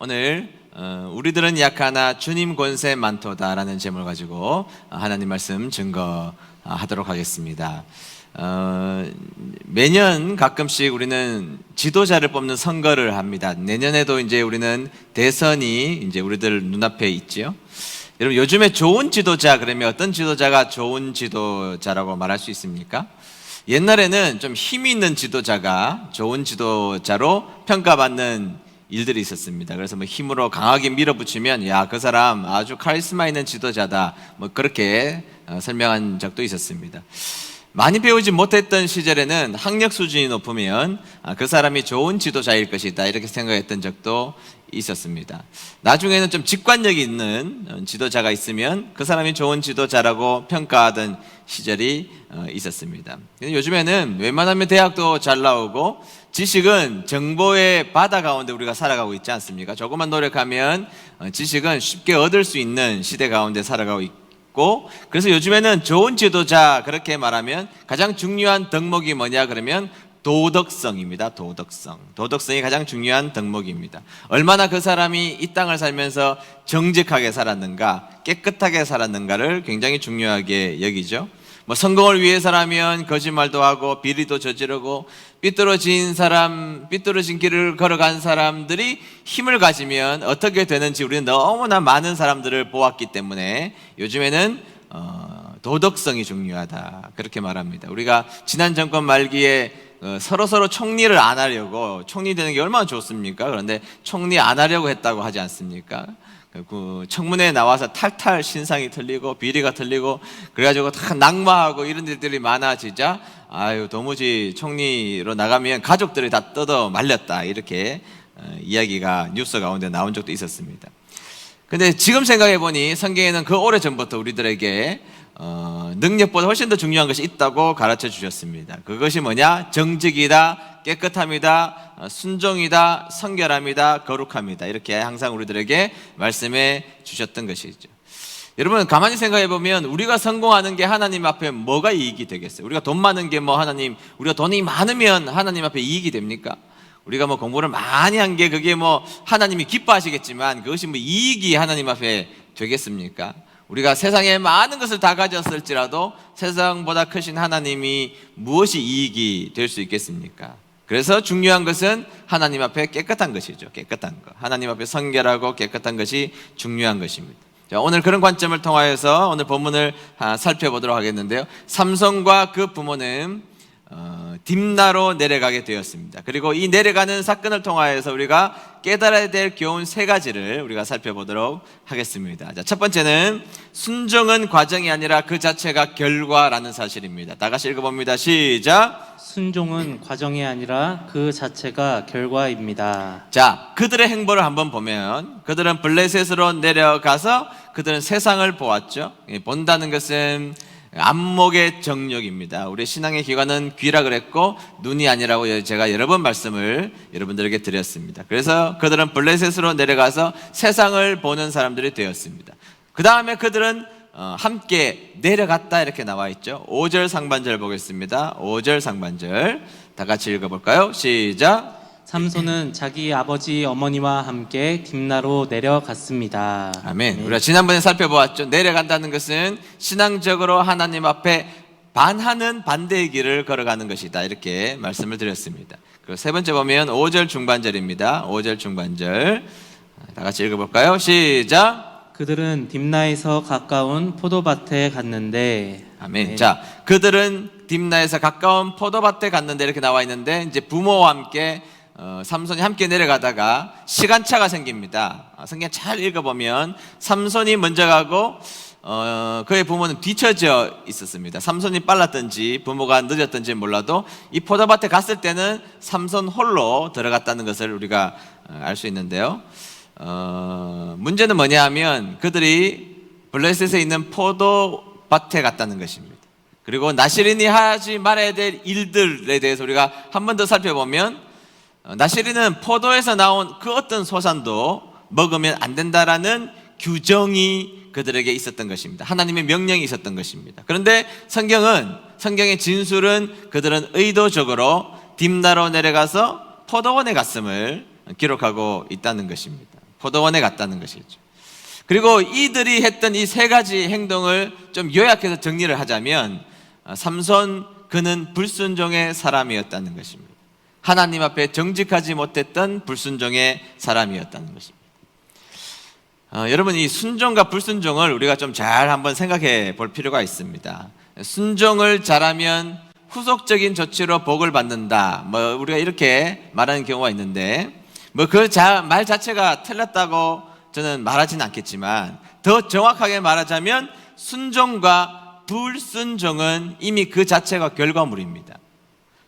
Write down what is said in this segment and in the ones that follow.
오늘 우리들은 약하나 주님 권세 많도다라는 제목을 가지고 하나님 말씀 증거하도록 하겠습니다. 매년 가끔씩 우리는 지도자를 뽑는 선거를 합니다. 내년에도 이제 우리는 대선이 이제 우리들 눈앞에 있지요. 여러분, 요즘에 좋은 지도자 그러면 어떤 지도자가 좋은 지도자라고 말할 수 있습니까? 옛날에는 좀 힘이 있는 지도자가 좋은 지도자로 평가받는 일들이 있었습니다. 그래서 뭐 힘으로 강하게 밀어붙이면 야, 그 사람 아주 카리스마 있는 지도자다, 뭐 그렇게 설명한 적도 있었습니다. 많이 배우지 못했던 시절에는 학력 수준이 높으면 그 사람이 좋은 지도자일 것이다, 이렇게 생각했던 적도 있었습니다. 나중에는 좀 직관력이 있는 지도자가 있으면 그 사람이 좋은 지도자라고 평가하던 시절이 있었습니다. 요즘에는 웬만하면 대학도 잘 나오고 지식은 정보의 바다 가운데 우리가 살아가고 있지 않습니까? 조금만 노력하면 지식은 쉽게 얻을 수 있는 시대 가운데 살아가고 있고, 그래서 요즘에는 좋은 지도자 그렇게 말하면 가장 중요한 덕목이 뭐냐 그러면 도덕성입니다. 도덕성이 가장 중요한 덕목입니다. 얼마나 그 사람이 이 땅을 살면서 정직하게 살았는가, 깨끗하게 살았는가를 굉장히 중요하게 여기죠. 뭐 성공을 위해서라면 거짓말도 하고 비리도 저지르고 삐뚤어진 길을 걸어간 사람들이 힘을 가지면 어떻게 되는지 우리는 너무나 많은 사람들을 보았기 때문에 요즘에는 도덕성이 중요하다, 그렇게 말합니다. 우리가 지난 정권 말기에 서로 총리를 안 하려고, 총리 되는 게 얼마나 좋습니까? 그런데 총리 안 하려고 했다고 하지 않습니까? 그 청문회에 나와서 탈탈 신상이 틀리고 비리가 틀리고 그래가지고 다 낙마하고 이런 일들이 많아지자 도무지 총리로 나가면 가족들이 다 뜯어 말렸다, 이렇게 이야기가 뉴스 가운데 나온 적도 있었습니다. 근데 지금 생각해보니 성경에는 그 오래전부터 우리들에게 능력보다 훨씬 더 중요한 것이 있다고 가르쳐 주셨습니다. 그것이 뭐냐? 정직이다, 깨끗함이다, 순종이다, 성결함이다, 거룩함이다, 이렇게 항상 우리들에게 말씀해 주셨던 것이죠. 여러분, 가만히 생각해 보면 우리가 성공하는 게 하나님 앞에 뭐가 이익이 되겠어요? 우리가 돈 많은 게 뭐 우리가 돈이 많으면 하나님 앞에 이익이 됩니까? 우리가 뭐 공부를 많이 한 게 그게 뭐 하나님이 기뻐하시겠지만 그것이 뭐 이익이 하나님 앞에 되겠습니까? 우리가 세상에 많은 것을 다 가졌을지라도 세상보다 크신 하나님이 무엇이 이익이 될 수 있겠습니까? 그래서 중요한 것은 하나님 앞에 깨끗한 것이죠. 깨끗한 것, 하나님 앞에 성결하고 깨끗한 것이 중요한 것입니다. 자, 오늘 그런 관점을 통하여서 오늘 본문을 살펴보도록 하겠는데요, 삼손과 그 부모는 딥나로 내려가게 되었습니다. 그리고 이 내려가는 사건을 통하여서 우리가 깨달아야 될 교훈 세 가지를 우리가 살펴보도록 하겠습니다. 자, 첫 번째는 순종은 과정이 아니라 그 자체가 결과라는 사실입니다. 다 같이 읽어봅니다. 시작. 순종은 과정이 아니라 그 자체가 결과입니다. 자, 그들의 행보를 한번 보면 그들은 블레셋으로 내려가서 그들은 세상을 보았죠. 본다는 것은 안목의 정욕입니다. 우리 신앙의 기관은 귀라 그랬고 눈이 아니라고 제가 여러 번 말씀을 여러분들에게 드렸습니다. 그래서 그들은 블레셋으로 내려가서 세상을 보는 사람들이 되었습니다. 그 다음에 그들은 함께 내려갔다, 이렇게 나와 있죠. 5절 상반절 보겠습니다. 5절 상반절 다 같이 읽어볼까요? 시작. 삼손은 자기 아버지 어머니와 함께 딥나로 내려갔습니다. 아멘. 우리가 지난번에 살펴보았죠. 내려간다는 것은 신앙적으로 하나님 앞에 반하는 반대의 길을 걸어가는 것이다, 이렇게 말씀을 드렸습니다. 그리고 세 번째 보면 5절 중반절입니다. 5절 중반절 다 같이 읽어볼까요? 시작. 그들은 딥나에서 가까운 포도밭에 갔는데. 아멘. 자, 그들은 딥나에서 가까운 포도밭에 갔는데, 이렇게 나와 있는데 이제 부모와 함께 삼손이 함께 내려가다가 시간차가 생깁니다. 성경 잘 읽어보면 삼손이 먼저 가고 그의 부모는 뒤처져 있었습니다. 삼손이 빨랐든지 부모가 늦었든지 몰라도 이 포도밭에 갔을 때는 삼손 홀로 들어갔다는 것을 우리가 알 수 있는데요, 문제는 뭐냐 하면 그들이 블레셋에 있는 포도밭에 갔다는 것입니다. 그리고 나시린이 하지 말아야 될 일들에 대해서 우리가 한 번 더 살펴보면 나시린은 포도에서 나온 그 어떤 소산도 먹으면 안 된다라는 규정이 그들에게 있었던 것입니다. 하나님의 명령이 있었던 것입니다. 그런데 성경의 진술은 그들은 의도적으로 딥나로 내려가서 포도원에 갔음을 기록하고 있다는 것입니다. 포도원에 갔다는 것이죠. 그리고 이들이 했던 이 세 가지 행동을 좀 요약해서 정리를 하자면 삼손 그는 불순종의 사람이었다는 것입니다. 하나님 앞에 정직하지 못했던 불순종의 사람이었다는 것입니다. 여러분, 이 순종과 불순종을 우리가 좀 잘 한번 생각해 볼 필요가 있습니다. 순종을 잘하면 후속적인 조치로 복을 받는다, 우리가 이렇게 말하는 경우가 있는데, 그 말 자체가 틀렸다고 저는 말하지는 않겠지만, 더 정확하게 말하자면 순종과 불순종은 이미 그 자체가 결과물입니다.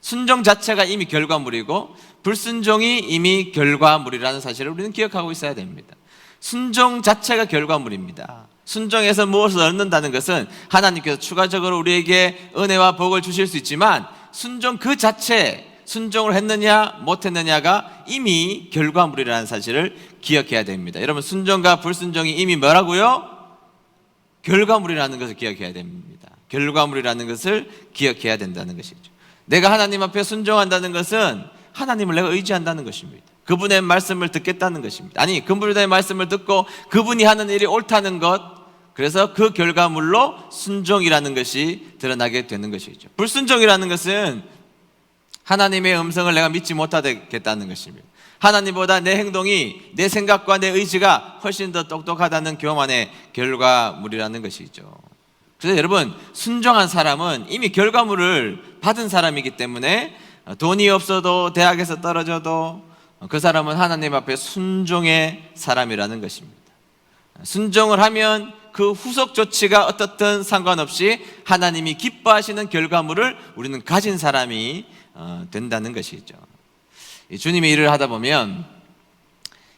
순종 자체가 이미 결과물이고 불순종이 이미 결과물이라는 사실을 우리는 기억하고 있어야 됩니다. 순종 자체가 결과물입니다. 순종해서 무엇을 얻는다는 것은 하나님께서 추가적으로 우리에게 은혜와 복을 주실 수 있지만, 순종 그 자체, 순종을 했느냐 못했느냐가 이미 결과물이라는 사실을 기억해야 됩니다. 여러분, 순종과 불순종이 이미 뭐라고요? 결과물이라는 것을 기억해야 됩니다. 결과물이라는 것을 기억해야 된다는 것이죠. 내가 하나님 앞에 순종한다는 것은 하나님을 내가 의지한다는 것입니다. 그분의 말씀을 듣겠다는 것입니다. 아니, 그분의 말씀을 듣고 그분이 하는 일이 옳다는 것, 그래서 그 결과물로 순종이라는 것이 드러나게 되는 것이죠. 불순종이라는 것은 하나님의 음성을 내가 믿지 못하겠다는 것입니다. 하나님보다 내 행동이, 내 생각과 내 의지가 훨씬 더 똑똑하다는 교만의 결과물이라는 것이죠. 그래서 여러분, 순종한 사람은 이미 결과물을 받은 사람이기 때문에 돈이 없어도, 대학에서 떨어져도 그 사람은 하나님 앞에 순종의 사람이라는 것입니다. 순종을 하면 그 후속 조치가 어떻든 상관없이 하나님이 기뻐하시는 결과물을 우리는 가진 사람이 된다는 것이죠. 주님의 일을 하다 보면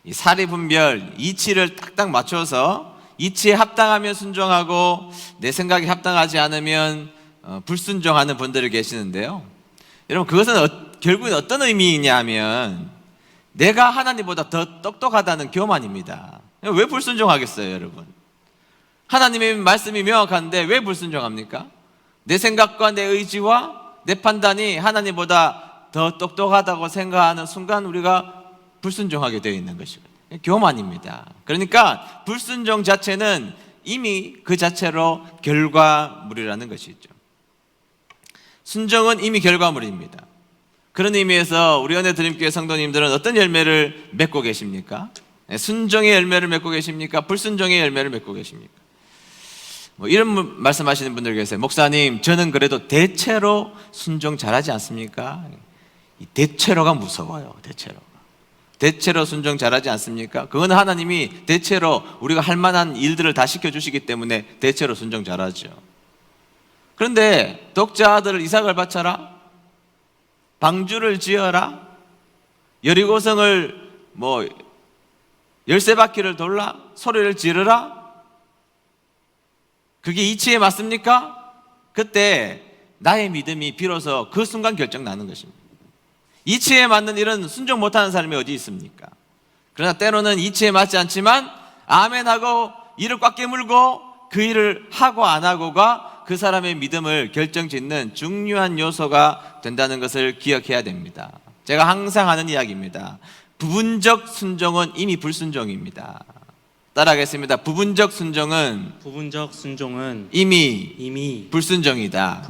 이 사리분별, 이치를 딱딱 맞춰서 이치에 합당하면 순종하고 내 생각에 합당하지 않으면 불순종하는 분들이 계시는데요. 여러분, 그것은 결국은 어떤 의미이냐 하면 내가 하나님보다 더 똑똑하다는 교만입니다. 왜 불순종하겠어요, 여러분? 하나님의 말씀이 명확한데 왜 불순종합니까? 내 생각과 내 의지와 내 판단이 하나님보다 더 똑똑하다고 생각하는 순간 우리가 불순종하게 되어 있는 것이거든요. 교만입니다. 그러니까 불순종 자체는 이미 그 자체로 결과물이라는 것이죠. 순종은 이미 결과물입니다. 그런 의미에서 우리 은혜드림교회 성도님들은 어떤 열매를 맺고 계십니까? 순종의 열매를 맺고 계십니까? 불순종의 열매를 맺고 계십니까? 이런 말씀하시는 분들 계세요. 목사님, 저는 그래도 대체로 순종 잘하지 않습니까? 이 대체로가 무서워요. 대체로 순종 잘하지 않습니까? 그건 하나님이 대체로 우리가 할 만한 일들을 다 시켜주시기 때문에 대체로 순종 잘하죠. 그런데 독자 아들 이삭을 바쳐라, 방주를 지어라, 여리고성을 13바퀴를 돌라, 소리를 지르라, 그게 이치에 맞습니까? 그때 나의 믿음이 비로소 그 순간 결정 나는 것입니다. 이치에 맞는 일은 순종 못하는 사람이 어디 있습니까? 그러나 때로는 이치에 맞지 않지만 아멘하고 이를 꽉 깨물고 그 일을 하고 안 하고가 그 사람의 믿음을 결정짓는 중요한 요소가 된다는 것을 기억해야 됩니다. 제가 항상 하는 이야기입니다. 부분적 순종은 이미 불순종입니다. 따라하겠습니다. 부분적 순종은 이미 불순종이다.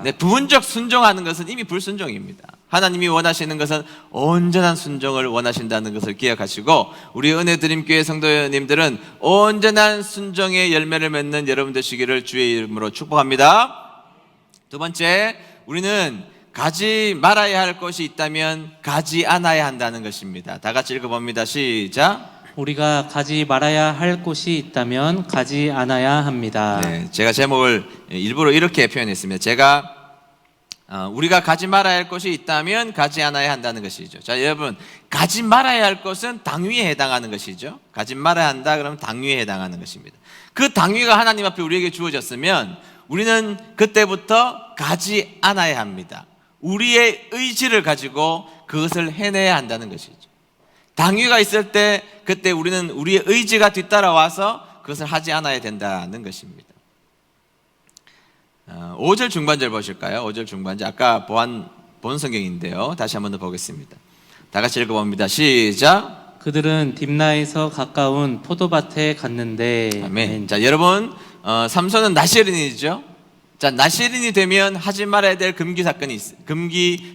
네, 부분적 순종하는 것은 이미 불순종입니다. 하나님이 원하시는 것은 온전한 순종을 원하신다는 것을 기억하시고, 우리 은혜드림교회 성도님들은 온전한 순종의 열매를 맺는 여러분 되시기를 주의 이름으로 축복합니다. 두 번째, 우리는 가지 말아야 할 것이 있다면 가지 않아야 한다는 것입니다. 다 같이 읽어봅니다. 시작. 우리가 가지 말아야 할 곳이 있다면 가지 않아야 합니다. 네, 제가 제목을 일부러 이렇게 표현했습니다. 우리가 가지 말아야 할 것이 있다면 가지 않아야 한다는 것이죠. 자, 여러분, 가지 말아야 할 것은 당위에 해당하는 것이죠. 가지 말아야 한다 그러면 당위에 해당하는 것입니다. 그 당위가 하나님 앞에 우리에게 주어졌으면 우리는 그때부터 가지 않아야 합니다. 우리의 의지를 가지고 그것을 해내야 한다는 것이죠. 당위가 있을 때 그때 우리는 우리의 의지가 뒤따라와서 그것을 하지 않아야 된다는 것입니다. 5절 중반절 보실까요? 5절 중반절, 아까 본 성경인데요. 다시 한번 더 보겠습니다. 다 같이 읽어봅니다. 시작. 그들은 딥나에서 가까운 포도밭에 갔는데. 아멘. 자, 여러분, 삼손은 나시린이죠. 자, 나시린이 되면 하지 말아야 될 금기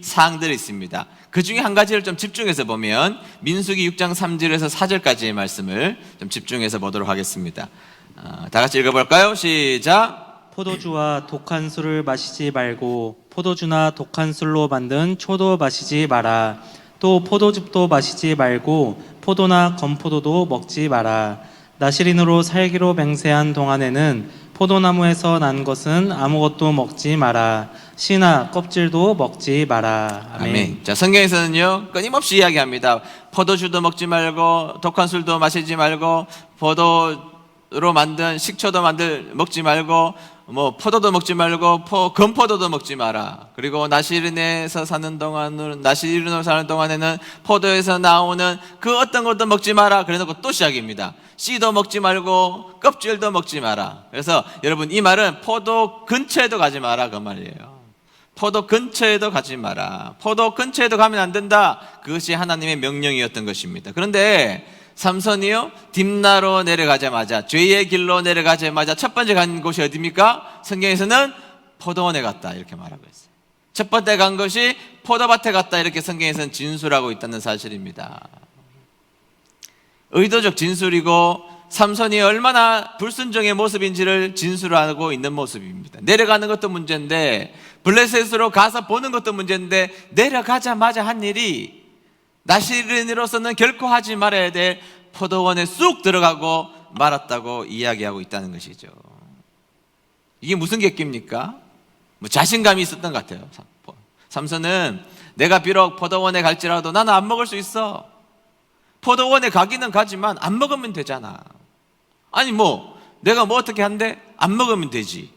사항들이 있습니다. 그 중에 한 가지를 좀 집중해서 보면 민수기 6장 3절에서 4절까지의 말씀을 좀 집중해서 보도록 하겠습니다. 다 같이 읽어볼까요? 시작. 포도주와 독한 술을 마시지 말고 포도주나 독한 술로 만든 초도 마시지 마라. 또 포도즙도 마시지 말고 포도나 건포도도 먹지 마라. 나시린으로 살기로 맹세한 동안에는 포도나무에서 난 것은 아무것도 먹지 마라. 씨나 껍질도 먹지 마라. 아멘. 자, 성경에서는요 끊임없이 이야기합니다. 포도주도 먹지 말고 독한 술도 마시지 말고 포도로 만든 식초도 먹지 말고 뭐 포도도 먹지 말고 건포도도 먹지 마라. 그리고 나시린으로 사는 동안에는 포도에서 나오는 그 어떤 것도 먹지 마라. 그래놓고 또 시작입니다. 씨도 먹지 말고 껍질도 먹지 마라. 그래서 여러분 이 말은 포도 근처에도 가지 마라 그 말이에요. 포도 근처에도 가지 마라. 포도 근처에도 가면 안 된다. 그것이 하나님의 명령이었던 것입니다. 그런데 삼손이요 딥나로 내려가자마자 죄의 길로 내려가자마자 첫 번째 간 곳이 어디입니까? 성경에서는 포도원에 갔다 이렇게 말하고 있어요. 첫 번째 간 것이 포도밭에 갔다 이렇게 성경에서는 진술하고 있다는 사실입니다. 의도적 진술이고 삼손이 얼마나 불순종의 모습인지를 진술하고 있는 모습입니다. 내려가는 것도 문제인데 블레셋으로 가서 보는 것도 문제인데 내려가자마자 한 일이 나시린으로서는 결코 하지 말아야 될 포도원에 쑥 들어가고 말았다고 이야기하고 있다는 것이죠. 이게 무슨 객기입니까? 뭐 자신감이 있었던 것 같아요. 삼손은 내가 비록 포도원에 갈지라도 나는 안 먹을 수 있어. 포도원에 가기는 가지만 안 먹으면 되잖아. 아니 뭐 내가 뭐 어떻게 한데 안 먹으면 되지.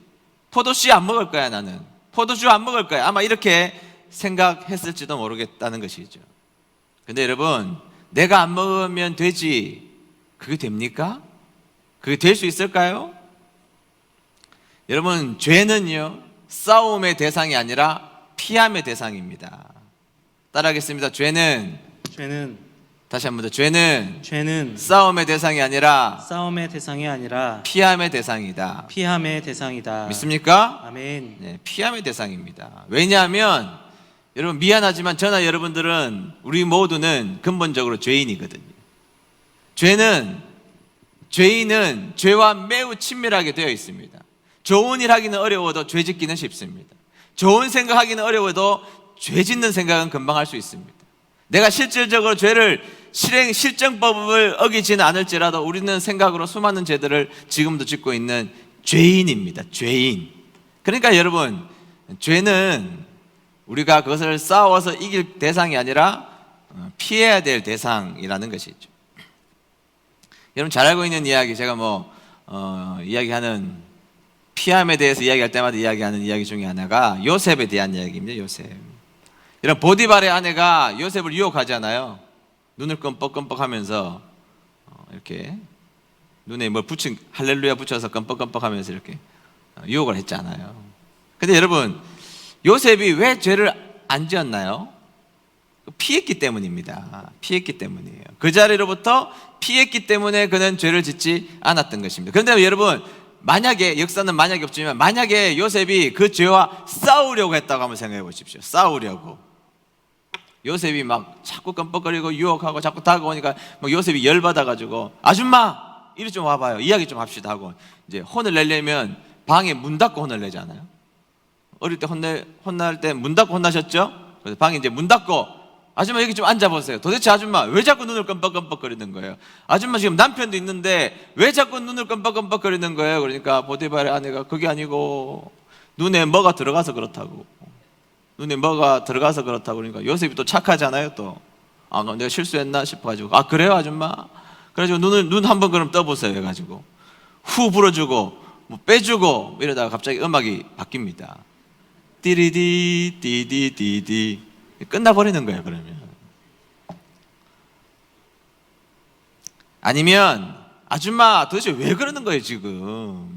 포도씨 안 먹을 거야 나는. 포도주 안 먹을 거야. 아마 이렇게 생각했을지도 모르겠다는 것이죠. 근데 여러분 내가 안 먹으면 되지 그게 됩니까? 그게 될 수 있을까요? 여러분 죄는요 싸움의 대상이 아니라 피함의 대상입니다. 따라하겠습니다. 죄는 다시 한 번 더 죄는 싸움의 대상이 아니라 피함의 대상이다. 믿습니까? 아멘. 네, 피함의 대상입니다. 왜냐하면 여러분 미안하지만 저나 여러분들은 우리 모두는 근본적으로 죄인이거든요. 죄인은 죄와 매우 친밀하게 되어 있습니다. 좋은 일 하기는 어려워도 죄 짓기는 쉽습니다. 좋은 생각하기는 어려워도 죄 짓는 생각은 금방 할 수 있습니다. 내가 실질적으로 죄를 실정법을 어기지는 않을지라도 우리는 생각으로 수많은 죄들을 지금도 짓고 있는 죄인입니다. 죄인. 그러니까 여러분 죄는 우리가 그것을 싸워서 이길 대상이 아니라 피해야 될 대상이라는 것이죠. 여러분 잘 알고 있는 이야기, 제가 이야기하는 피함에 대해서 이야기할 때마다 이야기하는 이야기 중에 하나가 요셉에 대한 이야기입니다. 요셉. 여러분 보디발의 아내가 요셉을 유혹하잖아요. 눈을 껌뻑껌뻑하면서 이렇게 눈에 할렐루야 붙여서 껌뻑껌뻑하면서 이렇게 유혹을 했잖아요. 근데 여러분 요셉이 왜 죄를 안 지었나요? 피했기 때문입니다. 피했기 때문이에요. 그 자리로부터 피했기 때문에 그는 죄를 짓지 않았던 것입니다. 그런데 여러분 만약에 역사는 만약이 없지만 만약에 요셉이 그 죄와 싸우려고 했다고 한번 생각해 보십시오. 싸우려고 요셉이 막 자꾸 껌뻑거리고 유혹하고 자꾸 다가오니까 요셉이 열받아가지고 아줌마 이리 좀 와봐요. 이야기 좀 합시다 하고 이제 혼을 내려면 방에 문 닫고 혼을 내잖아요. 어릴 때 혼날 때 문 닫고 혼나셨죠? 그래서 방에 이제 문 닫고 아줌마 여기 좀 앉아보세요. 도대체 아줌마 왜 자꾸 눈을 껌뻑껌뻑거리는 거예요? 아줌마 지금 남편도 있는데 왜 자꾸 눈을 껌뻑껌뻑거리는 거예요? 그러니까 보디발의 아내가 그게 아니고 눈에 뭐가 들어가서 그렇다고. 눈에 뭐가 들어가서 그렇다고. 그러니까 요셉이 또 착하잖아요. 또 내가 실수했나 싶어가지고 그래요 아줌마? 그래가지고 눈 한번 그럼 떠보세요 해가지고 후 불어주고 빼주고 이러다가 갑자기 음악이 바뀝니다. 띠리디 띠디디디 끝나버리는 거예요. 그러면 아니면 아줌마 도대체 왜 그러는 거예요 지금?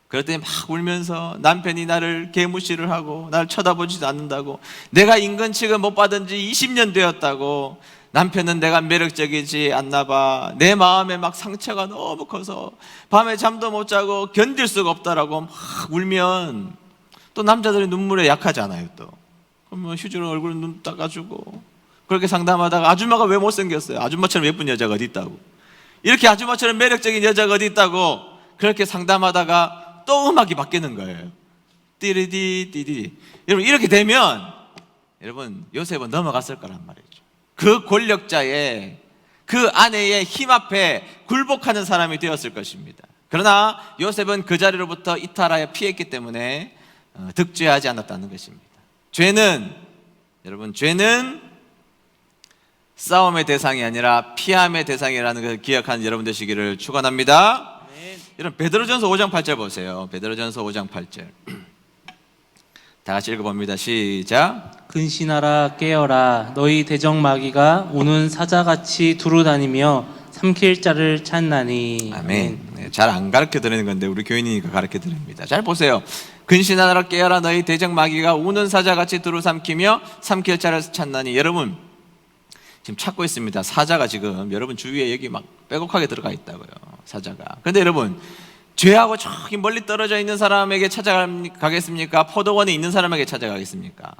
그럴 때 막 울면서 남편이 나를 개무시를 하고 나를 쳐다보지도 않는다고, 내가 인근 취급 못 받은 지 20년 되었다고, 남편은 내가 매력적이지 않나 봐. 내 마음에 막 상처가 너무 커서 밤에 잠도 못 자고 견딜 수가 없다라고 막 울면 또 남자들이 눈물에 약하잖아요. 또 그러면 휴지로 얼굴 눈 닦아주고 그렇게 상담하다가 아줌마가 왜 못생겼어요? 아줌마처럼 예쁜 여자가 어디 있다고? 이렇게 아줌마처럼 매력적인 여자가 어디 있다고? 그렇게 상담하다가 또 음악이 바뀌는 거예요. 띠리디 띠디. 여러분 이렇게 되면 여러분 요셉은 넘어갔을 거란 말이죠. 그 권력자의 그 아내의 힘 앞에 굴복하는 사람이 되었을 것입니다. 그러나 요셉은 그 자리로부터 이탈하여 피했기 때문에 득죄하지 않았다는 것입니다. 죄는 싸움의 대상이 아니라 피함의 대상이라는 것을 기억하는 여러분 되시기를 축원합니다. 여러분 베드로전서 5장 8절 보세요. 베드로전서 5장 8절 다 같이 읽어봅니다. 시작. 근신하라 깨어라 너희 대적마귀가 우는 사자같이 두루다니며 삼킬 자를 찾나니. 아멘. 네, 잘 안 가르쳐 드리는 건데 우리 교인이니까 가르쳐 드립니다. 잘 보세요. 근신하라 깨어라 너희 대적마귀가 우는 사자같이 두루삼키며 삼킬 자를 찾나니. 여러분 지금 찾고 있습니다. 사자가 지금 여러분 주위에 여기 막 빼곡하게 들어가 있다고요. 사자가. 그런데 여러분 죄하고 저기 멀리 떨어져 있는 사람에게 찾아가겠습니까? 포도원에 있는 사람에게 찾아가겠습니까?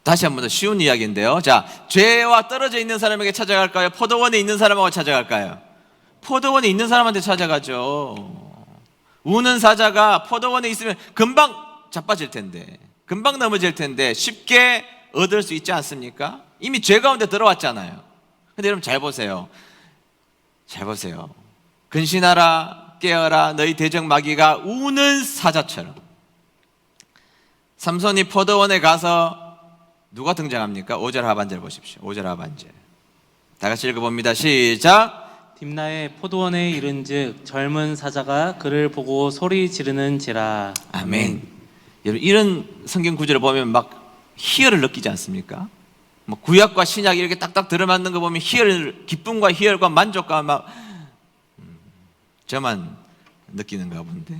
다시 한 번 더 쉬운 이야기인데요. 자, 죄와 떨어져 있는 사람에게 찾아갈까요? 포도원에 있는 사람하고 찾아갈까요? 포도원에 있는 사람한테 찾아가죠. 우는 사자가 포도원에 있으면 금방 자빠질 텐데, 금방 넘어질 텐데 쉽게 얻을 수 있지 않습니까? 이미 죄 가운데 들어왔잖아요. 근데 여러분 잘 보세요. 잘 보세요. 근신하라 깨어라 너희 대적 마귀가 우는 사자처럼. 삼손이 포도원에 가서 누가 등장합니까? 5절 하반절 보십시오. 5절 하반절 다 같이 읽어봅니다. 시작. 딥나의 포도원에 이른즉 젊은 사자가 그를 보고 소리 지르는지라. 아멘. 여러분 이런 성경 구절을 보면 막 희열을 느끼지 않습니까? 뭐 구약과 신약 이렇게 딱딱 들어맞는 거 보면 기쁨과 희열과 만족과 막 저만 느끼는가 본데.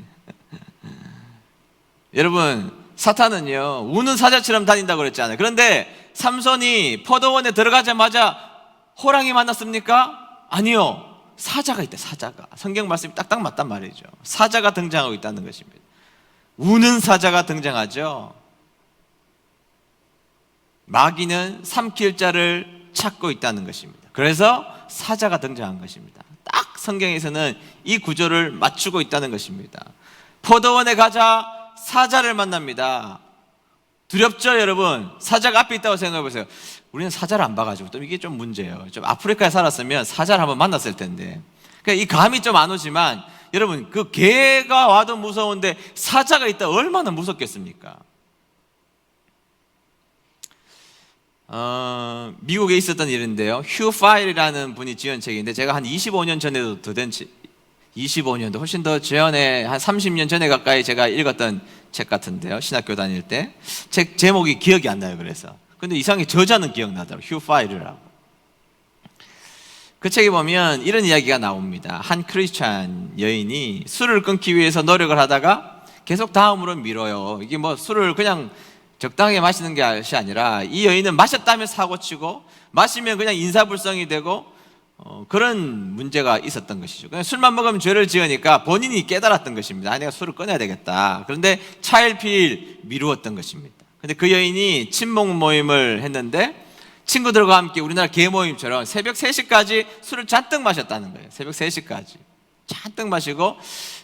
여러분 사탄은요 우는 사자처럼 다닌다고 그랬잖아요. 그런데 삼손이 포도원에 들어가자마자 호랑이 만났습니까? 아니요. 사자가 있다. 사자가. 성경 말씀이 딱딱 맞단 말이죠. 사자가 등장하고 있다는 것입니다. 우는 사자가 등장하죠. 마귀는 삼킬 자를 찾고 있다는 것입니다. 그래서 사자가 등장한 것입니다. 딱 성경에서는 이 구조를 맞추고 있다는 것입니다. 포도원에 가자 사자를 만납니다. 두렵죠 여러분? 사자가 앞에 있다고 생각해 보세요. 우리는 사자를 안 봐가지고 또 이게 좀 문제예요. 좀 아프리카에 살았으면 사자를 한번 만났을 텐데. 그러니까 이 감이 좀 안 오지만 여러분 그 개가 와도 무서운데 사자가 있다 얼마나 무섭겠습니까? 미국에 있었던 일인데요. 휴 파일이라는 분이 지은 책인데 제가 한 25년 전에도 더 된 책, 25년도 훨씬 더 전에 한 30년 전에 가까이 제가 읽었던 책 같은데요. 신학교 다닐 때 책 제목이 기억이 안 나요. 그래서 근데 이상하게 저자는 기억나더라고요. 휴 파일이라고. 그 책에 보면 이런 이야기가 나옵니다. 한 크리스찬 여인이 술을 끊기 위해서 노력을 하다가 계속 다음으로 미뤄요. 이게 뭐 술을 그냥 적당하게 마시는 것이 아니라 이 여인은 마셨다면 사고치고 마시면 그냥 인사불성이 되고 그런 문제가 있었던 것이죠. 그냥 술만 먹으면 죄를 지으니까 본인이 깨달았던 것입니다. 내가 술을 끊어야 되겠다. 그런데 차일피일 미루었던 것입니다. 근데 그 여인이 친목 모임을 했는데 친구들과 함께 우리나라 개모임처럼 새벽 3시까지 술을 잔뜩 마셨다는 거예요. 새벽 3시까지 잔뜩 마시고,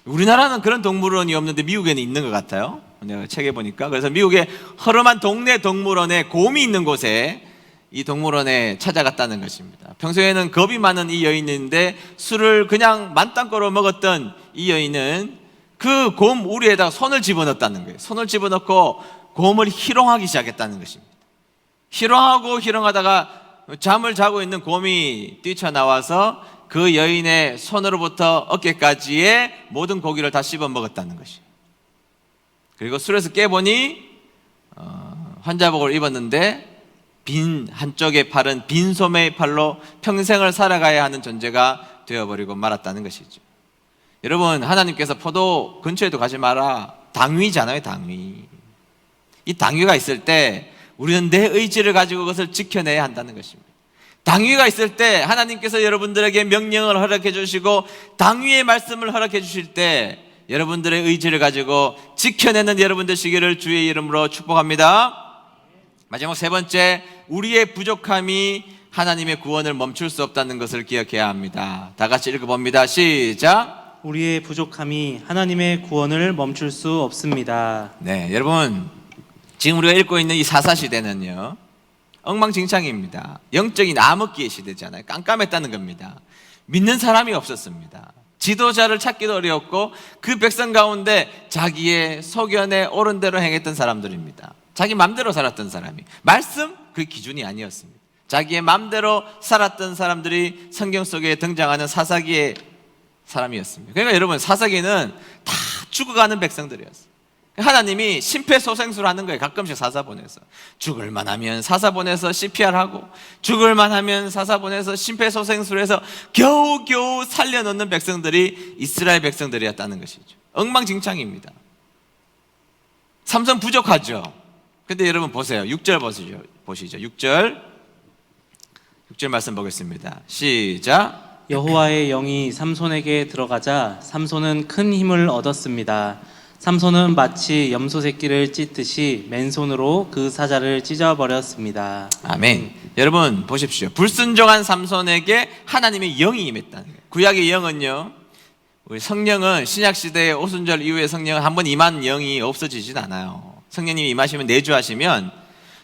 우리나라는 그런 동물원이 없는데 미국에는 있는 것 같아요. 내가 책에 보니까. 그래서 미국의 허름한 동네 동물원에 곰이 있는 곳에 이 동물원에 찾아갔다는 것입니다. 평소에는 겁이 많은 이 여인인데 술을 그냥 만땅거로 먹었던 이 여인은 그 곰 우리에다가 손을 집어넣었다는 거예요. 손을 집어넣고 곰을 희롱하기 시작했다는 것입니다. 희롱하다가 잠을 자고 있는 곰이 뛰쳐나와서 그 여인의 손으로부터 어깨까지의 모든 고기를 다 씹어 먹었다는 것이에요. 그리고 술에서 깨보니 환자복을 입었는데 빈 한쪽의 팔은 빈소매의 팔로 평생을 살아가야 하는 존재가 되어버리고 말았다는 것이죠. 여러분, 하나님께서 포도 근처에도 가지 마라. 당위잖아요, 당위. 이 당위가 있을 때 우리는 내 의지를 가지고 그것을 지켜내야 한다는 것입니다. 당위가 있을 때 하나님께서 여러분들에게 명령을 허락해 주시고 당위의 말씀을 허락해 주실 때 여러분들의 의지를 가지고 지켜내는 여러분들 시기를 주의 이름으로 축복합니다. 마지막 세 번째, 우리의 부족함이 하나님의 구원을 멈출 수 없다는 것을 기억해야 합니다. 다 같이 읽어봅니다. 시작. 우리의 부족함이 하나님의 구원을 멈출 수 없습니다. 네, 여러분 지금 우리가 읽고 있는 이 사사시대는요 엉망진창입니다. 영적인 암흑기의 시대잖아요. 깜깜했다는 겁니다. 믿는 사람이 없었습니다. 지도자를 찾기도 어려웠고 그 백성 가운데 자기의 소견에 옳은 대로 행했던 사람들입니다. 자기 맘대로 살았던 사람이, 말씀 그 기준이 아니었습니다. 자기의 맘대로 살았던 사람들이 성경 속에 등장하는 사사기의 사람이었습니다. 그러니까 여러분 사사기는 다 죽어가는 백성들이었어요. 하나님이 심폐소생술을 하는 거예요. 가끔씩 사사 보내서 죽을 만하면 사사 보내서 CPR하고 죽을 만하면 사사 보내서 심폐소생술해서 겨우겨우 살려놓는 백성들이 이스라엘 백성들이었다는 것이죠. 엉망진창입니다. 삼손 부족하죠. 근데 여러분 보세요. 6절 보시죠. 6절 말씀 보겠습니다. 시작. 여호와의 영이 삼손에게 들어가자 삼손은 큰 힘을 얻었습니다. 삼손은 마치 염소 새끼를 찢듯이 맨손으로 그 사자를 찢어버렸습니다. 아멘. 여러분 보십시오. 불순종한 삼손에게 하나님의 영이 임했다는 거예요. 구약의 영은요, 우리 성령은 신약시대의 오순절 이후의 성령은 한번 임한 영이 없어지진 않아요. 성령님이 임하시면 내주하시면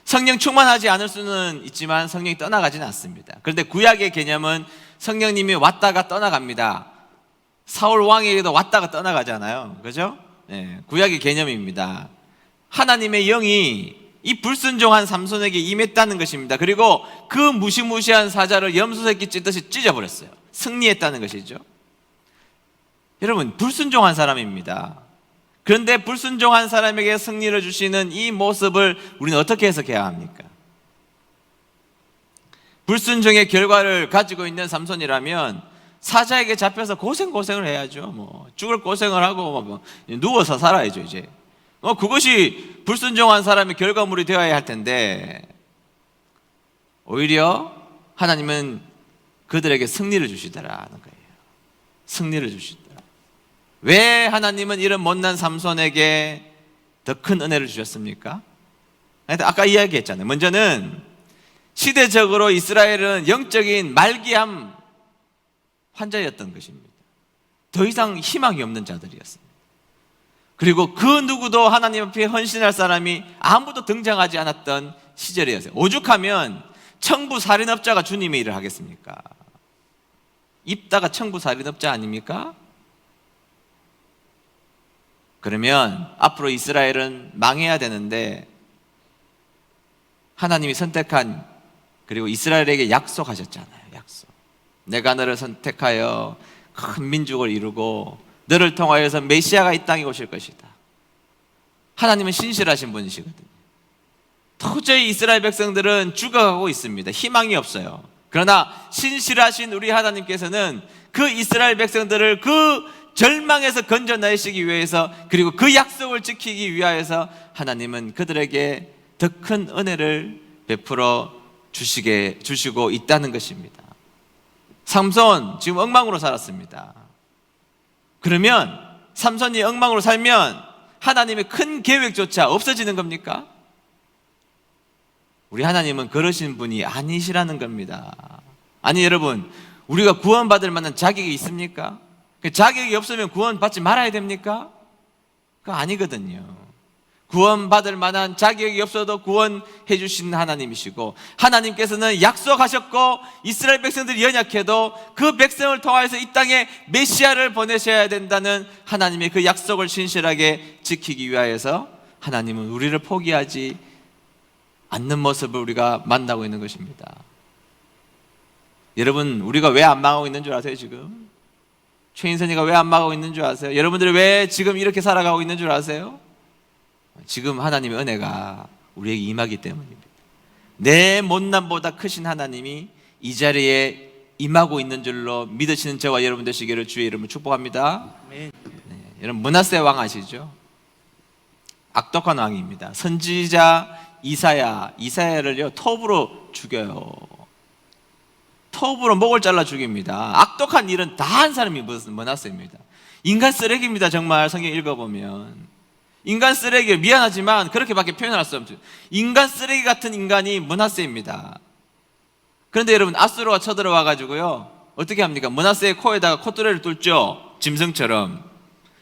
성령 충만하지 않을 수는 있지만 성령이 떠나가지는 않습니다. 그런데 구약의 개념은 성령님이 왔다가 떠나갑니다. 사울 왕에게도 왔다가 떠나가잖아요. 그죠? 네, 구약의 개념입니다. 하나님의 영이 이 불순종한 삼손에게 임했다는 것입니다. 그리고 그 무시무시한 사자를 염소새끼 찢듯이 찢어버렸어요. 승리했다는 것이죠. 여러분 불순종한 사람입니다. 그런데 불순종한 사람에게 승리를 주시는 이 모습을 우리는 어떻게 해석해야 합니까? 불순종의 결과를 가지고 있는 삼손이라면 사자에게 잡혀서 고생을 해야죠. 뭐 죽을 고생을 하고 뭐 누워서 살아야죠. 이제 그것이 불순종한 사람의 결과물이 되어야 할 텐데 오히려 하나님은 그들에게 승리를 주시더라는 거예요. 승리를 주시더라. 왜 하나님은 이런 못난 삼손에게 더 큰 은혜를 주셨습니까? 아까 이야기했잖아요. 먼저는 시대적으로 이스라엘은 영적인 말기암 환자였던 것입니다. 더 이상 희망이 없는 자들이었습니다. 그리고 그 누구도 하나님 앞에 헌신할 사람이 아무도 등장하지 않았던 시절이었어요. 오죽하면 청부살인업자가 주님의 일을 하겠습니까? 입다가 청부살인업자 아닙니까? 그러면 앞으로 이스라엘은 망해야 되는데 하나님이 선택한, 그리고 이스라엘에게 약속하셨잖아요. 약속. 내가 너를 선택하여 큰 민족을 이루고 너를 통하여서 메시아가 이 땅에 오실 것이다. 하나님은 신실하신 분이시거든요. 도저히 이스라엘 백성들은 죽어가고 있습니다. 희망이 없어요. 그러나 신실하신 우리 하나님께서는 그 이스라엘 백성들을 그 절망에서 건져내시기 위해서, 그리고 그 약속을 지키기 위하여서 하나님은 그들에게 더 큰 은혜를 베풀어 주시고 있다는 것입니다. 삼손 지금 엉망으로 살았습니다. 그러면 삼손이 엉망으로 살면 하나님의 큰 계획조차 없어지는 겁니까? 우리 하나님은 그러신 분이 아니시라는 겁니다. 아니 여러분, 우리가 구원받을 만한 자격이 있습니까? 그 자격이 없으면 구원받지 말아야 됩니까? 그거 아니거든요. 구원받을 만한 자격이 없어도 구원해 주신 하나님이시고, 하나님께서는 약속하셨고 이스라엘 백성들이 연약해도 그 백성을 통하여서 이 땅에 메시아를 보내셔야 된다는 하나님의 그 약속을 신실하게 지키기 위하여서 하나님은 우리를 포기하지 않는 모습을 우리가 만나고 있는 것입니다. 여러분, 우리가 왜 안 망하고 있는 줄 아세요? 지금 최인선이가 왜 안 망하고 있는 줄 아세요? 여러분들이 왜 지금 이렇게 살아가고 있는 줄 아세요? 지금 하나님의 은혜가 우리에게 임하기 때문입니다. 내 못남보다 크신 하나님이 이 자리에 임하고 있는 줄로 믿으시는 저와 여러분 되시기를 주의 이름으로 축복합니다. 아멘. 여러분, 므낫세 왕 아시죠? 악독한 왕입니다. 선지자 이사야를요 톱으로 죽여요. 톱으로 목을 잘라 죽입니다. 악독한 일은 다 한 사람이 머나세입니다. 인간 쓰레기입니다. 정말 성경 읽어보면 인간 쓰레기, 미안하지만 그렇게밖에 표현할 수 없죠. 인간 쓰레기 같은 인간이 므낫세입니다. 그런데 여러분, 아수르가 쳐들어와 가지고요 어떻게 합니까? 므낫세의 코에다가 콧뚜레를 뚫죠, 짐승처럼.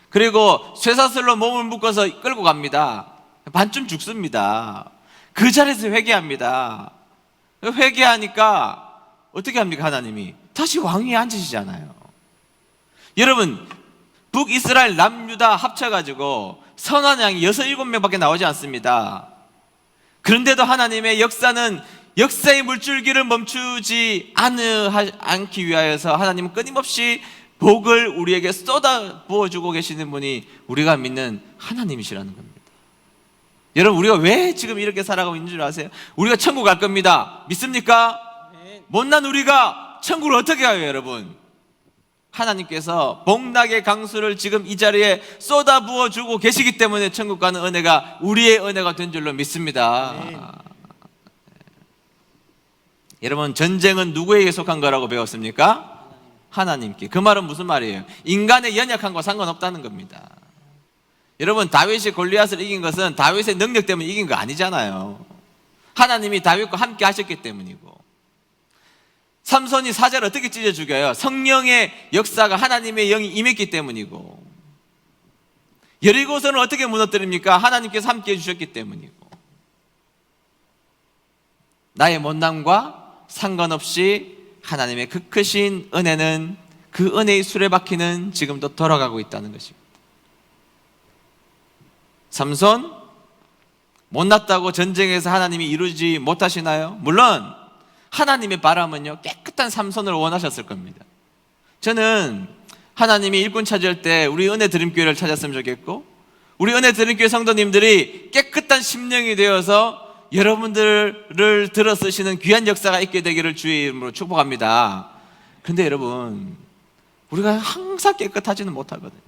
그리고 쇠사슬로 몸을 묶어서 끌고 갑니다. 반쯤 죽습니다. 그 자리에서 회개합니다. 회개하니까 어떻게 합니까? 하나님이 다시 왕위에 앉으시잖아요. 여러분, 북이스라엘 남유다 합쳐가지고 선한 양이 6, 7명밖에 나오지 않습니다. 그런데도 하나님의 역사는 역사의 물줄기를 멈추지 않기 위하여서 하나님은 끊임없이 복을 우리에게 쏟아 부어주고 계시는 분이 우리가 믿는 하나님이시라는 겁니다. 여러분, 우리가 왜 지금 이렇게 살아가고 있는 줄 아세요? 우리가 천국 갈 겁니다. 믿습니까? 못난 우리가 천국을 어떻게 가요, 여러분? 하나님께서 복락의 강수를 지금 이 자리에 쏟아 부어주고 계시기 때문에 천국 가는 은혜가 우리의 은혜가 된 줄로 믿습니다. 여러분, 전쟁은 누구에게 속한 거라고 배웠습니까? 하나님께. 그 말은 무슨 말이에요? 인간의 연약함과 상관없다는 겁니다. 여러분, 다윗이 골리앗을 이긴 것은 다윗의 능력 때문에 이긴 거 아니잖아요. 하나님이 다윗과 함께 하셨기 때문이고. 삼손이 사자를 어떻게 찢어 죽여요? 성령의 역사가, 하나님의 영이 임했기 때문이고. 여리고성을 어떻게 무너뜨립니까? 하나님께서 함께 해주셨기 때문이고. 나의 못남과 상관없이 하나님의 그 크신 은혜는, 그 은혜의 수레바퀴는 지금도 돌아가고 있다는 것입니다. 삼손 못났다고 전쟁에서 하나님이 이루지 못하시나요? 물론 하나님의 바람은요 깨끗한 삼손을 원하셨을 겁니다. 저는 하나님이 일꾼 찾을 때 우리 은혜 드림교회를 찾았으면 좋겠고, 우리 은혜 드림교회 성도님들이 깨끗한 심령이 되어서 여러분들을 들어 쓰시는 귀한 역사가 있게 되기를 주의 이름으로 축복합니다. 그런데 여러분, 우리가 항상 깨끗하지는 못하거든요.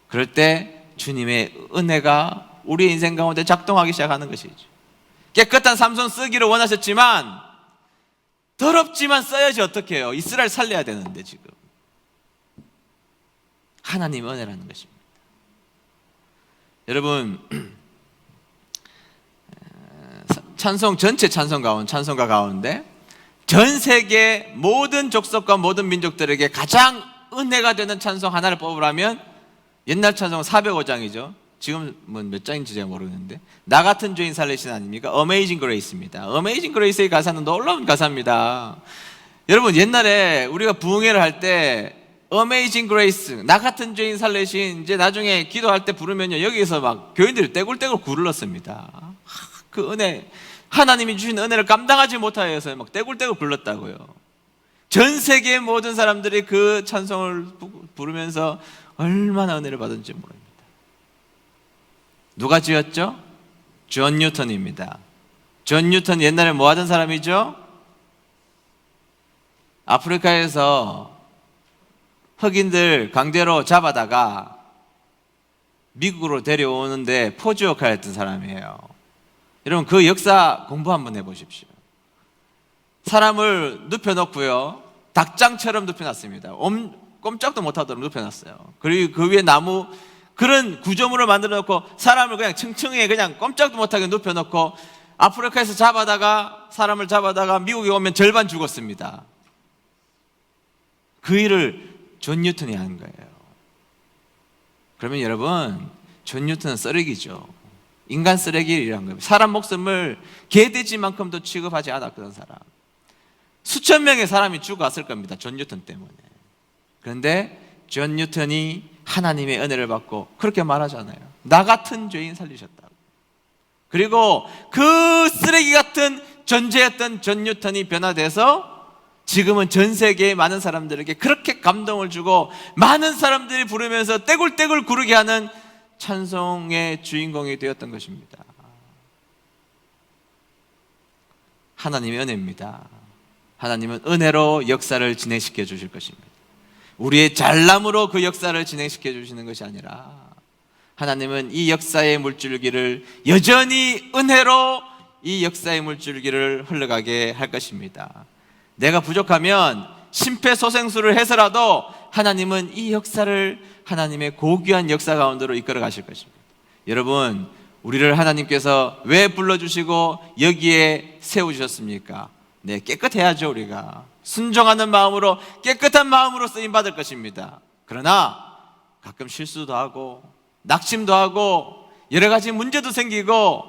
그럴 때 주님의 은혜가 우리의 인생 가운데 작동하기 시작하는 것이죠. 깨끗한 삼손 쓰기를 원하셨지만 더럽지만 써야지 어떻게 해요? 이스라엘 살려야 되는데 지금. 하나님의 은혜라는 것입니다. 여러분, 찬송, 전체 찬송가 가운데 전 세계 모든 족속과 모든 민족들에게 가장 은혜가 되는 찬송 하나를 뽑으라면 옛날 찬송은 405장이죠. 지금은 몇 장인지 제가 모르겠는데, 나 같은 죄인 살리신 아닙니까? Amazing Grace입니다. Amazing Grace의 가사는 놀라운 가사입니다. 여러분, 옛날에 우리가 부흥회를 할 때 Amazing Grace, 나 같은 죄인 살리신, 이제 나중에 기도할 때 부르면요 여기서 막 교인들이 떼굴떼굴 굴렀습니다. 그 은혜, 하나님이 주신 은혜를 감당하지 못하여서 막 떼굴떼굴 굴렀다고요. 전 세계의 모든 사람들이 그 찬송을 부르면서 얼마나 은혜를 받은지 모릅니다. 누가 지었죠? 존 뉴턴입니다. 존 뉴턴 옛날에 뭐 하던 사람이죠? 아프리카에서 흑인들 강제로 잡아다가 미국으로 데려오는데 포주 역할을 했던 사람이에요. 여러분, 그 역사 공부 한번 해보십시오. 사람을 눕혀놓고요 닭장처럼 눕혀놨습니다. 꼼짝도 못하도록 눕혀놨어요. 그리고 그 위에 나무, 그런 구조물을 만들어 놓고 사람을 그냥 층층에 그냥 꼼짝도 못하게 눕혀놓고 아프리카에서 사람을 잡아다가 미국에 오면 절반 죽었습니다. 그 일을 존 뉴턴이 한 거예요. 그러면 여러분, 존 뉴턴은 쓰레기죠. 인간 쓰레기라는 거예요. 사람 목숨을 개돼지만큼도 취급하지 않았던 사람. 수천 명의 사람이 죽어갔을 겁니다. 존 뉴턴 때문에. 그런데 존 뉴턴이 하나님의 은혜를 받고 그렇게 말하잖아요. 나 같은 죄인 살리셨다고. 그리고 그 쓰레기 같은 존재였던 존 뉴턴이 변화돼서 지금은 전 세계의 많은 사람들에게 그렇게 감동을 주고 많은 사람들이 부르면서 떼굴떼굴 구르게 하는 찬송의 주인공이 되었던 것입니다. 하나님의 은혜입니다. 하나님은 은혜로 역사를 진행시켜 주실 것입니다. 우리의 잘남으로 그 역사를 진행시켜 주시는 것이 아니라 하나님은 이 역사의 물줄기를 여전히 은혜로 이 역사의 물줄기를 흘러가게 할 것입니다. 내가 부족하면 심폐소생술을 해서라도 하나님은 이 역사를 하나님의 고귀한 역사 가운데로 이끌어 가실 것입니다. 여러분, 우리를 하나님께서 왜 불러주시고 여기에 세우셨습니까? 네, 깨끗해야죠. 우리가 순종하는 마음으로, 깨끗한 마음으로 쓰임받을 것입니다. 그러나 가끔 실수도 하고 낙심도 하고 여러 가지 문제도 생기고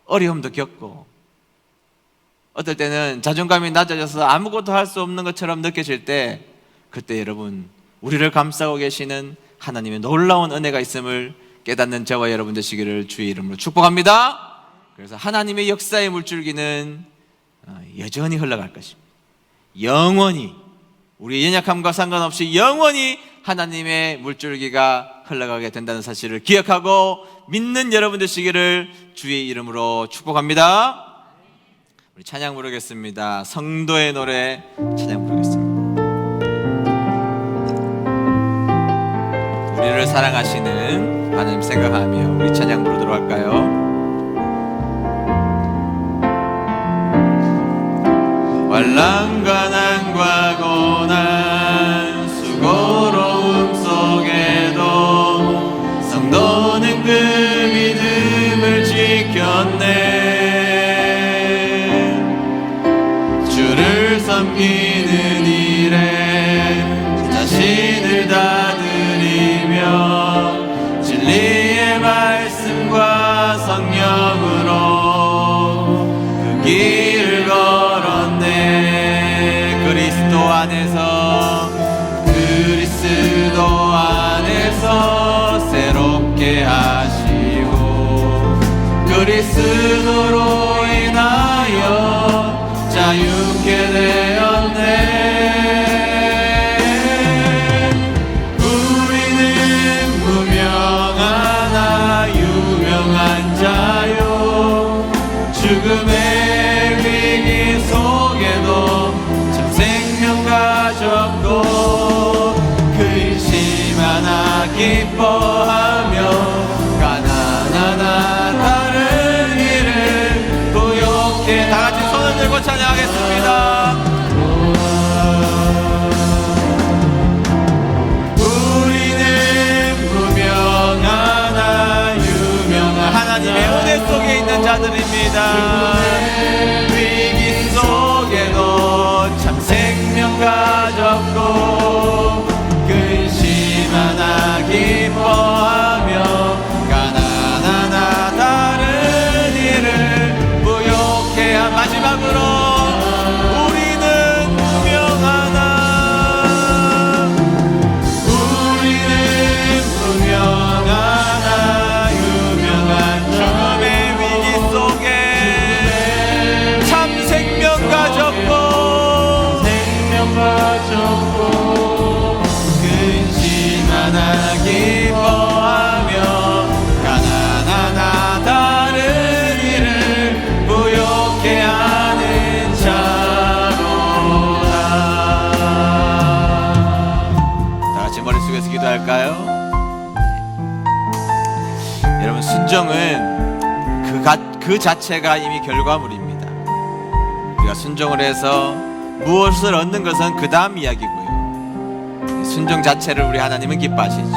어려움도 겪고, 어떨 때는 자존감이 낮아져서 아무것도 할 수 없는 것처럼 느껴질 때, 그때 여러분, 우리를 감싸고 계시는 하나님의 놀라운 은혜가 있음을 깨닫는 저와 여러분 되시기를 주의 이름으로 축복합니다. 그래서 하나님의 역사의 물줄기는 여전히 흘러갈 것입니다. 영원히, 우리의 연약함과 상관없이 영원히 하나님의 물줄기가 흘러가게 된다는 사실을 기억하고 믿는 여러분 되시기를 주의 이름으로 축복합니다. 우리 찬양 부르겠습니다. 성도의 노래 찬양 부르겠습니다. 우리를 사랑하시는 하나님 생각하며 우리 찬양 부르도록 할까요? 환난과 난과 고난 수고로움 속에도 성도는 그 믿음을 지켰네. 주를 섬기는 일에 자신을 다드리며 진리의 말씀과 성령으로 그 길을 걸었네. 그리스도 안에서 새롭게 하시고 그리스도로 인하여 자유케 되었네. 우리는 무명하나 유명한 자요 죽음의 위기 속에도 참 생명 가졌고 근심 하나 기뻐하며 가난하나 다른 일을 부욕해. 다같이 손을 들고 찬양하겠습니다. 우리는 무명하나 유명한 하나님의 은혜 속에 있는 자들입니다. 위기 속에도 참 생명 가졌고 근심 하나 기뻐하며 가난하나 다른 일을 부욕해. 마지막으로 우리는 무명하나 유명한 죽음의 위기 속에 참 생명 가졌고 근심 하나 기뻐하며 가난하나 다른 일을 부욕해 하는 자로다. 다같이 머리 숙여서 기도할까요? 여러분, 순종은 그 자체가 이미 결과물입니다. 우리가 순종을 해서 무엇을 얻는 것은 그 다음 이야기고요. 순종 자체를 우리 하나님은 기뻐하시죠.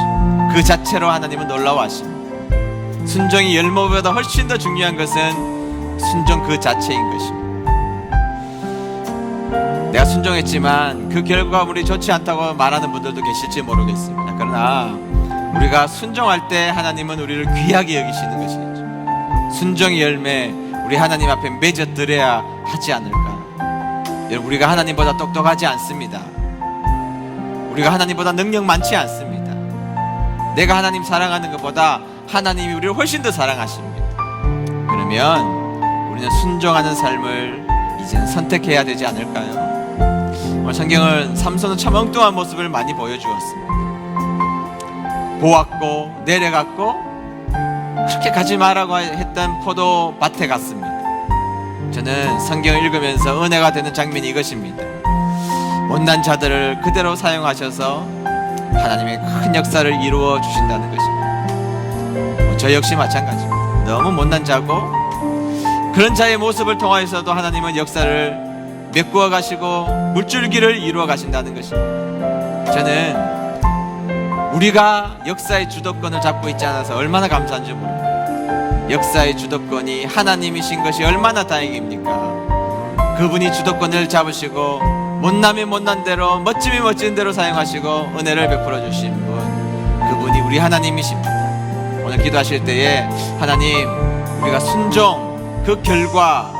그 자체로 하나님은 놀라워하십니다. 순종이 열무보다 훨씬 더 중요한 것은 순종 그 자체인 것입니다. 내가 순종했지만 그 결과물이 좋지 않다고 말하는 분들도 계실지 모르겠습니다. 그러나 우리가 순종할 때 하나님은 우리를 귀하게 여기시는 것이죠. 순종의 열매, 우리 하나님 앞에 맺어드려야 하지 않을까. 여러분, 우리가 하나님보다 똑똑하지 않습니다. 우리가 하나님보다 능력 많지 않습니다. 내가 하나님 사랑하는 것보다 하나님이 우리를 훨씬 더 사랑하십니다. 그러면 우리는 순종하는 삶을 이제는 선택해야 되지 않을까요? 오늘 성경은 삼손은 참 엉뚱한 모습을 많이 보여주었습니다. 보았고 내려갔고 그렇게 가지 말라고 했던 포도밭에 갔습니다. 저는 성경을 읽으면서 은혜가 되는 장면이 이것입니다. 못난 자들을 그대로 사용하셔서 하나님의 큰 역사를 이루어 주신다는 것입니다. 저 역시 마찬가지입니다. 너무 못난 자고 그런 자의 모습을 통하여서도 하나님은 역사를 메꾸어 가시고 물줄기를 이루어 가신다는 것입니다. 저는 우리가 역사의 주도권을 잡고 있지 않아서 얼마나 감사한지 모릅니다. 역사의 주도권이 하나님이신 것이 얼마나 다행입니까? 그분이 주도권을 잡으시고 못남이 못난 대로 멋짐이 멋진 대로 사용하시고 은혜를 베풀어 주신 분, 그분이 우리 하나님이십니다. 오늘 기도하실 때에 하나님, 우리가 순종, 그 결과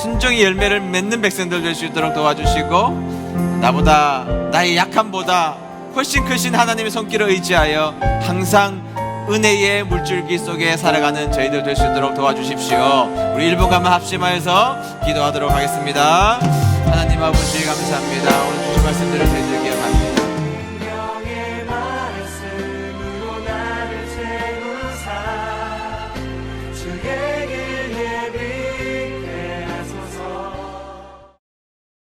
순종의 열매를 맺는 백성들 될 수 있도록 도와주시고 나보다, 나의 약함보다 훨씬 크신 하나님의 손길을 의지하여 항상 은혜의 물줄기 속에 살아가는 저희들 될 수 있도록 도와주십시오. 우리 1분간만 합심하여서 기도하도록 하겠습니다. 하나님 아버지 감사합니다. 오늘 주신 말씀들을 저희들에게